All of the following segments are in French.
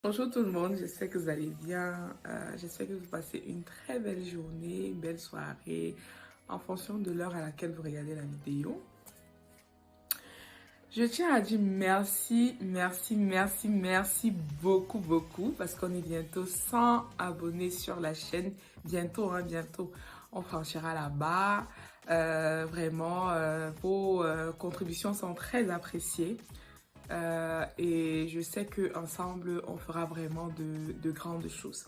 Bonjour tout le monde, j'espère que vous allez bien. J'espère que vous passez une très belle journée, une belle soirée, en fonction de l'heure à laquelle vous regardez la vidéo. Je tiens à dire merci beaucoup, parce qu'on est bientôt 100 abonnés sur la chaîne. Bientôt, bientôt, on franchira la barre. Vraiment, vos contributions sont très appréciées. Et je sais qu'ensemble, on fera vraiment de grandes choses.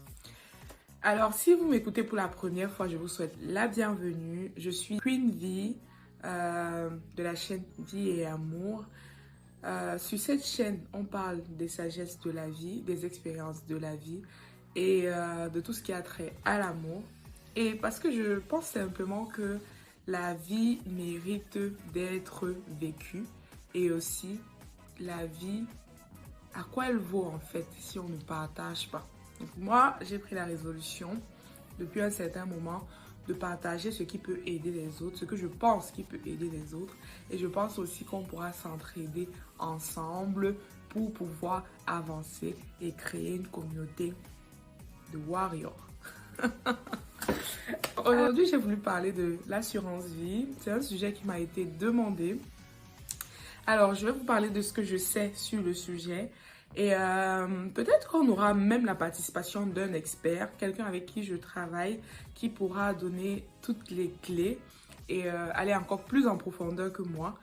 Alors, si vous m'écoutez pour la première fois, je vous souhaite la bienvenue. Je suis Queen V de la chaîne Vie et Amour. Sur cette chaîne, on parle des sagesses de la vie, des expériences de la vie et de tout ce qui a trait à l'amour. Et parce que je pense simplement que la vie mérite d'être vécue et aussi la vie, à quoi elle vaut en fait si on ne partage pas. Donc moi, j'ai pris la résolution depuis un certain moment de partager ce qui peut aider les autres, ce que je pense qui peut aider les autres. Et je pense aussi qu'on pourra s'entraider ensemble pour pouvoir avancer et créer une communauté de warriors. Aujourd'hui, j'ai voulu parler de l'assurance vie. C'est un sujet qui m'a été demandé. Alors, je vais vous parler de ce que je sais sur le sujet. Et peut-être qu'on aura même la participation d'un expert, quelqu'un avec qui je travaille, qui pourra donner toutes les clés et aller encore plus en profondeur que moi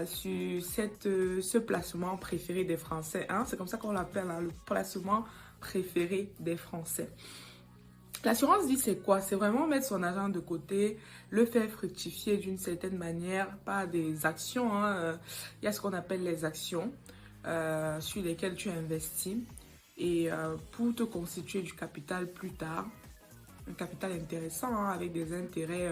sur ce placement préféré des Français. Hein? C'est comme ça qu'on l'appelle, hein, le placement préféré des Français. L'assurance vie, c'est quoi? C'est vraiment mettre son argent de côté, le faire fructifier d'une certaine manière par des actions. Hein. Il y a ce qu'on appelle les actions sur lesquelles tu investis et pour te constituer du capital plus tard. Un capital intéressant hein, avec des intérêts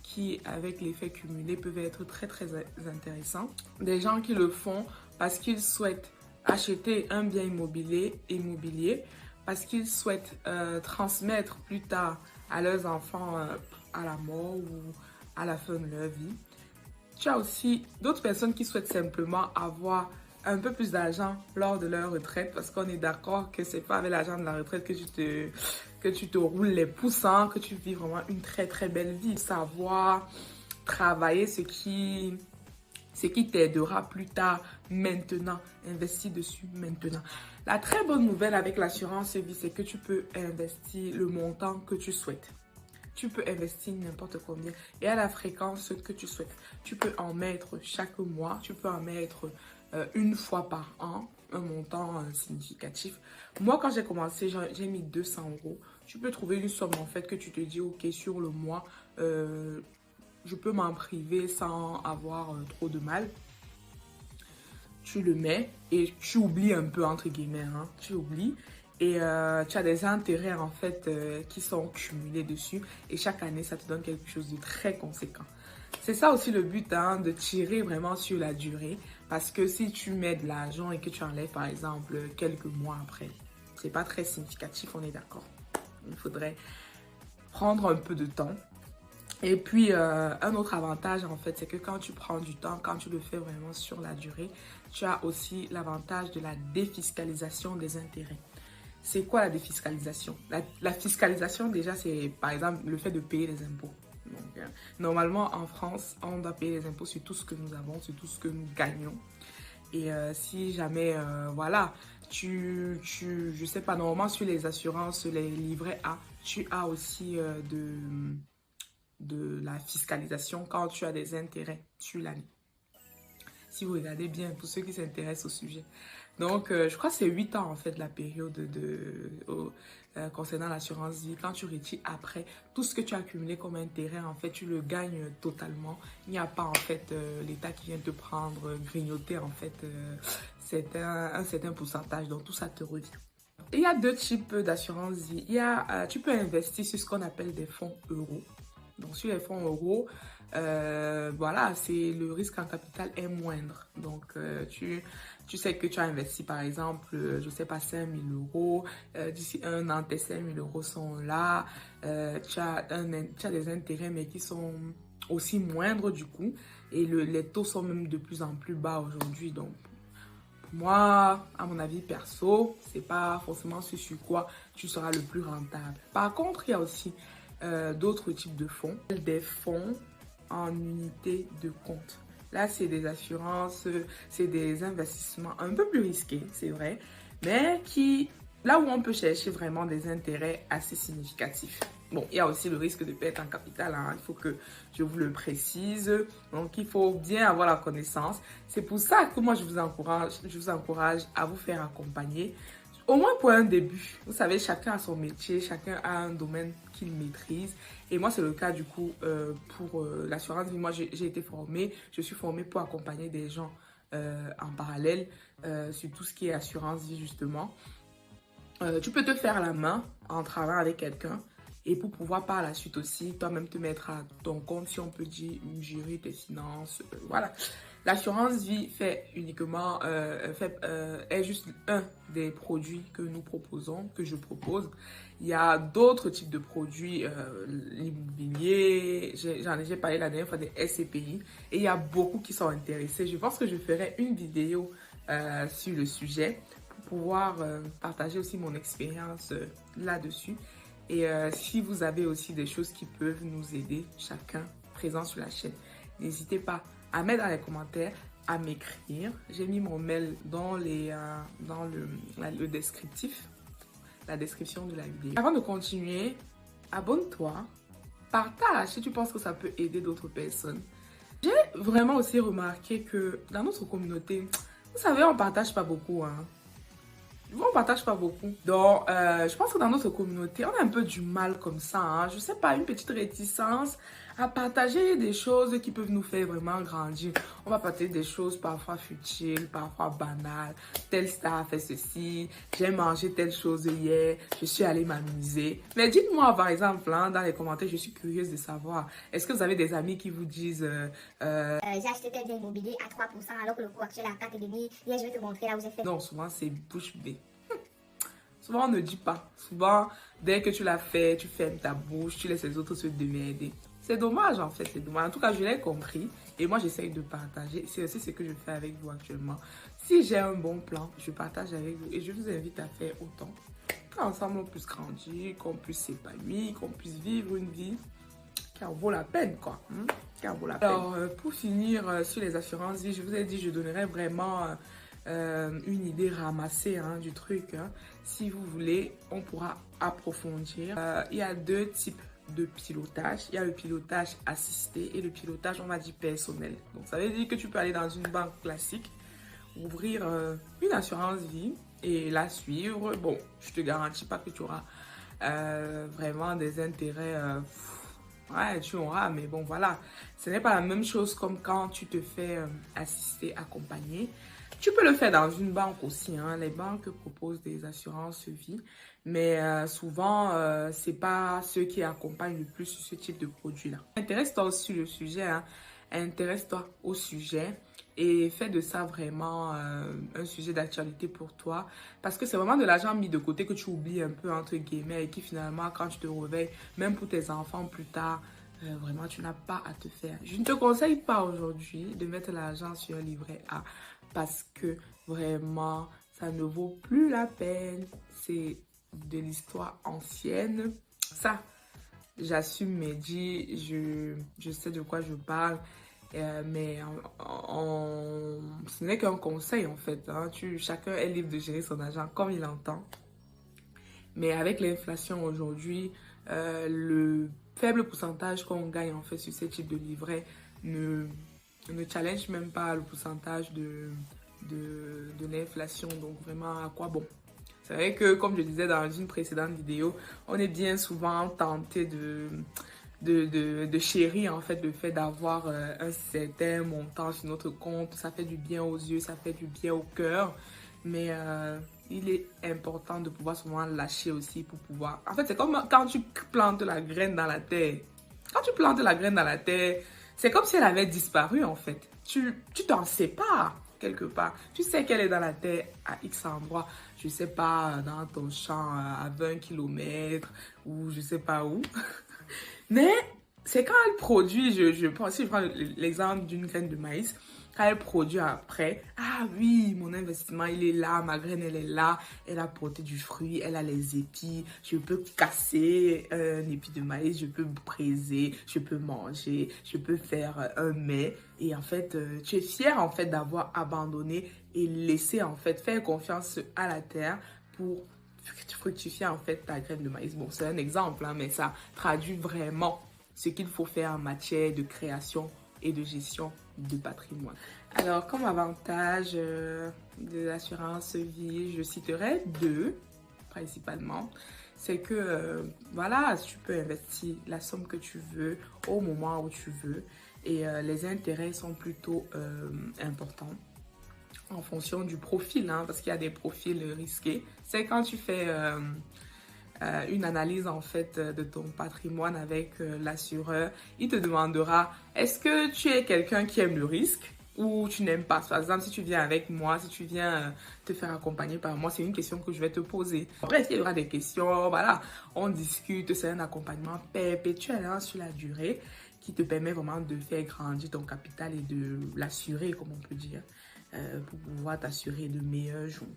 qui, avec l'effet cumulé, peuvent être très intéressants. Des gens qui le font parce qu'ils souhaitent acheter un bien immobilier parce qu'ils souhaitent transmettre plus tard à leurs enfants à la mort ou à la fin de leur vie. Tu as aussi d'autres personnes qui souhaitent simplement avoir un peu plus d'argent lors de leur retraite parce qu'on est d'accord que c'est pas avec l'argent de la retraite que tu te roules les poussins, que tu vis vraiment une très belle vie. Savoir travailler ce qui t'aidera plus tard, maintenant, investir dessus maintenant. La très bonne nouvelle avec l'assurance vie, c'est que tu peux investir le montant que tu souhaites. Tu peux investir n'importe combien et à la fréquence que tu souhaites. Tu peux en mettre chaque mois, tu peux en mettre une fois par an, un montant significatif. Moi, quand j'ai commencé, j'ai mis 200 euros. Tu peux trouver une somme en fait que tu te dis, ok, sur le mois, je peux m'en priver sans avoir trop de mal. Tu le mets et tu oublies un peu entre guillemets, hein, tu oublies. Et tu as des intérêts en fait qui sont cumulés dessus. Et chaque année, ça te donne quelque chose de très conséquent. C'est ça aussi le but, hein, de tirer vraiment sur la durée. Parce que si tu mets de l'argent et que tu enlèves par exemple quelques mois après, c'est pas très significatif, on est d'accord. Il faudrait prendre un peu de temps. Et puis, un autre avantage, en fait, c'est que quand tu prends du temps, quand tu le fais vraiment sur la durée, tu as aussi l'avantage de la défiscalisation des intérêts. C'est quoi la défiscalisation? La fiscalisation, déjà, c'est par exemple le fait de payer les impôts. Donc, normalement, en France, on doit payer les impôts sur tout ce que nous avons, sur tout ce que nous gagnons. Et si jamais, voilà, je sais pas, normalement, sur les assurances, les livrets A, tu as aussi de la fiscalisation quand tu as des intérêts sur l'année. Si vous regardez bien, pour ceux qui s'intéressent au sujet. Donc, je crois que c'est 8 ans en fait la période concernant l'assurance vie. Quand tu retires après, tout ce que tu as accumulé comme intérêt, en fait, tu le gagnes totalement. Il n'y a pas en fait l'État qui vient te prendre, grignoter en fait un certain pourcentage. Donc, tout ça te revient. Il y a deux types d'assurance vie. Tu peux investir sur ce qu'on appelle des fonds euros. Donc, sur les fonds euros, voilà, le risque en capital est moindre. Donc, tu sais que tu as investi, par exemple, je ne sais pas, 5 000 euros. D'ici un an, tes 5 000 euros sont là. Tu as des intérêts, mais qui sont aussi moindres du coup. Et les taux sont même de plus en plus bas aujourd'hui. Donc, Moi, à mon avis perso, c'est pas forcément ce sur quoi tu seras le plus rentable. Par contre, il y a aussi d'autres types de fonds. Des fonds en unité de compte. Là, c'est des assurances, c'est des investissements un peu plus risqués, c'est vrai, mais là où on peut chercher vraiment des intérêts assez significatifs. Bon, il y a aussi le risque de perte en capital, hein, il faut que je vous le précise. Donc, il faut bien avoir la connaissance. C'est pour ça que moi, je vous encourage à vous faire accompagner. Au moins pour un début. Vous savez, chacun a son métier, chacun a un domaine qu'il maîtrise. Et moi, c'est le cas du coup pour l'assurance vie. Moi, j'ai été formée, je suis formée pour accompagner des gens en parallèle sur tout ce qui est assurance vie justement. Tu peux te faire la main en travaillant avec quelqu'un et pour pouvoir par la suite aussi toi-même te mettre à ton compte, si on peut dire, gérer tes finances. Voilà. L'assurance vie fait uniquement, est juste un des produits que nous proposons, que je propose. Il y a d'autres types de produits, l'immobilier, j'en ai parlé la dernière fois des SCPI et il y a beaucoup qui sont intéressés. Je pense que je ferai une vidéo sur le sujet pour pouvoir partager aussi mon expérience là-dessus. Et si vous avez aussi des choses qui peuvent nous aider, chacun présent sur la chaîne, n'hésitez pas à mettre dans les commentaires, à m'écrire. J'ai mis mon mail dans le descriptif, la description de la vidéo. Avant de continuer, abonne-toi, partage si tu penses que ça peut aider d'autres personnes. J'ai vraiment aussi remarqué que dans notre communauté, vous savez, on partage pas beaucoup, hein. On partage pas beaucoup. Donc, je pense que dans notre communauté, on a un peu du mal comme ça, hein. Je sais pas, une petite réticence à partager des choses qui peuvent nous faire vraiment grandir. On va partager des choses parfois futiles, parfois banales. Telle star a fait ceci, j'ai mangé telle chose hier, je suis allée m'amuser. Mais dites-moi par exemple, hein, dans les commentaires, je suis curieuse de savoir, est-ce que vous avez des amis qui vous disent j'ai acheté tel bien immobilier à 3% alors que le coût actuel est à 4,5. Viens, je vais te montrer là où j'ai fait. Non, souvent c'est bouche bée. Souvent on ne dit pas. Souvent, dès que tu l'as fait, tu fermes ta bouche, tu laisses les autres se démerder. C'est dommage en fait, c'est dommage. En tout cas, je l'ai compris et moi j'essaye de partager. C'est aussi ce que je fais avec vous actuellement. Si j'ai un bon plan, je partage avec vous et je vous invite à faire autant. Qu'ensemble on puisse grandir, qu'on puisse s'épanouir, qu'on puisse vivre une vie qui en vaut la peine quoi. Qui en vaut la peine. Alors pour finir sur les assurances vie, je vous ai dit je donnerai vraiment une idée ramassée hein, du truc. Hein. Si vous voulez, on pourra approfondir. Il y a deux types de pilotage. Il y a le pilotage assisté et le pilotage, on va dire, personnel. Donc, ça veut dire que tu peux aller dans une banque classique, ouvrir une assurance vie et la suivre. Bon, je te garantis pas que tu auras vraiment des intérêts... ouais, tu auras, mais bon, voilà. Ce n'est pas la même chose comme quand tu te fais assister, accompagner. Tu peux le faire dans une banque aussi, hein. Les banques proposent des assurances vie, mais souvent, c'est pas ceux qui accompagnent le plus sur ce type de produit-là. Intéresse-toi aussi sur le sujet, hein. Intéresse-toi au sujet et fais de ça vraiment un sujet d'actualité pour toi. Parce que c'est vraiment de l'argent mis de côté que tu oublies un peu, entre guillemets, et qui finalement, quand tu te réveilles, même pour tes enfants plus tard, vraiment, tu n'as pas à te faire. Je ne te conseille pas aujourd'hui de mettre l'argent sur un livret A parce que vraiment, ça ne vaut plus la peine. C'est de l'histoire ancienne. Ça, j'assume mes dits, je sais de quoi je parle. Mais ce n'est qu'un conseil en fait. Hein. Chacun est libre de gérer son argent comme il entend. Mais avec l'inflation aujourd'hui, le faible pourcentage qu'on gagne en fait sur ce type de livret ne challenge même pas le pourcentage de l'inflation. Donc vraiment, à quoi bon? C'est vrai que, comme je disais dans une précédente vidéo, on est bien souvent tenté de chérir en fait le fait d'avoir un certain montant sur notre compte. Ça fait du bien aux yeux, ça fait du bien au cœur. Mais il est important de pouvoir souvent lâcher aussi pour pouvoir... En fait, c'est comme quand tu plantes la graine dans la terre. Quand tu plantes la graine dans la terre, c'est comme si elle avait disparu en fait. Tu t'en sépares quelque part. Tu sais qu'elle est dans la terre à X endroit. Je sais pas, dans ton champ à 20 km ou je sais pas où. Mais c'est quand elle produit, si je prends l'exemple d'une graine de maïs, quand elle produit après, ah oui, mon investissement, il est là, ma graine, elle est là, elle a porté du fruit, elle a les épis, je peux casser un épi de maïs, je peux briser, je peux manger, je peux faire un mets. Et en fait, tu es fier en fait d'avoir abandonné et laissé en fait faire confiance à la terre pour fructifier en fait ta graine de maïs. Bon, c'est un exemple, hein, mais ça traduit vraiment ce qu'il faut faire en matière de création et de gestion de patrimoine. Alors, comme avantage de l'assurance vie, je citerai deux principalement. C'est que, voilà, tu peux investir la somme que tu veux au moment où tu veux et les intérêts sont plutôt importants en fonction du profil, hein, parce qu'il y a des profils risqués. C'est quand tu fais une analyse en fait de ton patrimoine avec l'assureur, il te demandera est-ce que tu es quelqu'un qui aime le risque ou tu n'aimes pas. Par exemple, si tu viens avec moi, si tu viens te faire accompagner par moi, c'est une question que je vais te poser. Après, il y aura des questions, voilà, on discute, c'est un accompagnement perpétuel hein, sur la durée qui te permet vraiment de faire grandir ton capital et de l'assurer, comme on peut dire, pour pouvoir t'assurer de meilleurs jours.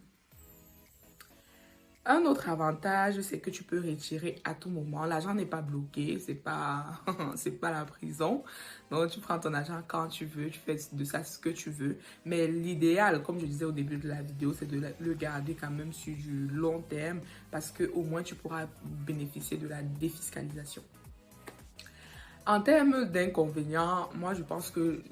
Un autre avantage, c'est que tu peux retirer à tout moment. L'argent n'est pas bloqué, c'est pas, c'est pas la prison. Donc, tu prends ton argent quand tu veux, tu fais de ça ce que tu veux. Mais l'idéal, comme je disais au début de la vidéo, c'est de le garder quand même sur du long terme parce que au moins tu pourras bénéficier de la défiscalisation. En termes d'inconvénients, moi je pense que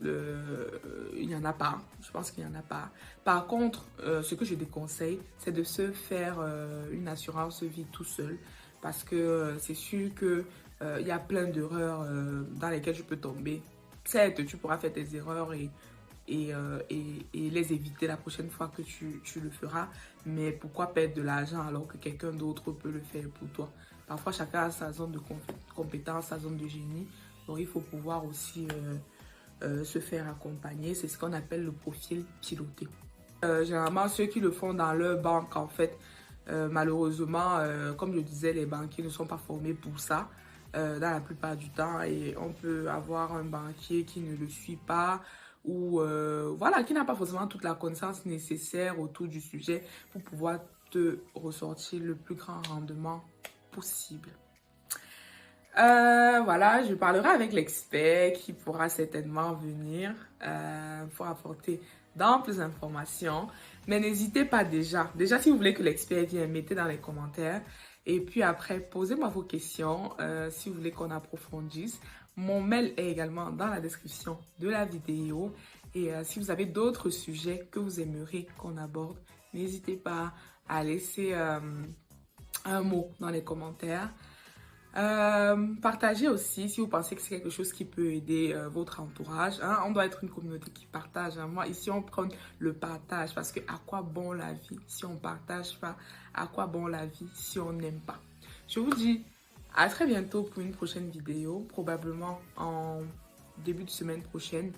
il n'y en a pas. Je pense qu'il n'y en a pas. Par contre, ce que je déconseille, c'est de se faire une assurance vie tout seul. Parce que c'est sûr que il y a plein d'erreurs dans lesquelles je peux tomber. Certes, tu pourras faire tes erreurs et les éviter la prochaine fois que tu le feras. Mais pourquoi perdre de l'argent alors que quelqu'un d'autre peut le faire pour toi? Parfois, chacun a sa zone de compétence, sa zone de génie. Donc, il faut pouvoir aussi se faire accompagner. C'est ce qu'on appelle le profil piloté. Généralement, ceux qui le font dans leur banque, en fait, malheureusement, comme je disais, les banquiers ne sont pas formés pour ça dans la plupart du temps. Et on peut avoir un banquier qui ne le suit pas ou voilà, qui n'a pas forcément toute la connaissance nécessaire autour du sujet pour pouvoir te ressortir le plus grand rendement possible. Voilà, je parlerai avec l'expert qui pourra certainement venir pour apporter d'amples informations. Mais n'hésitez pas déjà si vous voulez que l'expert vienne, mettez dans les commentaires. Et puis après, posez-moi vos questions si vous voulez qu'on approfondisse. Mon mail est également dans la description de la vidéo. Et si vous avez d'autres sujets que vous aimeriez qu'on aborde, n'hésitez pas à laisser un mot dans les commentaires. Partagez aussi si vous pensez que c'est quelque chose qui peut aider votre entourage. Hein. On doit être une communauté qui partage. Hein. Moi, ici, on prend le partage parce que à quoi bon la vie si on partage pas? À quoi bon la vie si on n'aime pas? Je vous dis à très bientôt pour une prochaine vidéo, probablement en début de semaine prochaine.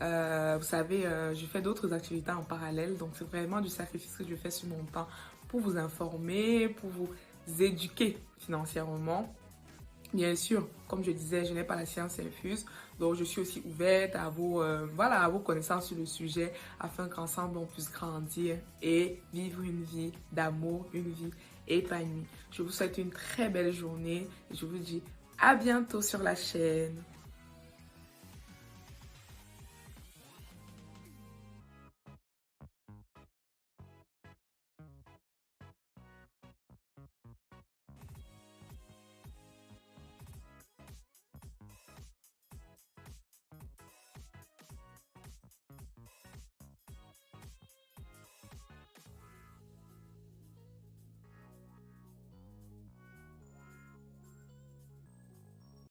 Vous savez, je fais d'autres activités en parallèle, donc c'est vraiment du sacrifice que je fais sur mon temps pour vous informer, pour vous éduquer financièrement. Bien sûr, comme je disais, je n'ai pas la science infuse, donc je suis aussi ouverte à vos, voilà, à vos connaissances sur le sujet afin qu'ensemble on puisse grandir et vivre une vie d'amour, une vie épanouie. Je vous souhaite une très belle journée et je vous dis à bientôt sur la chaîne.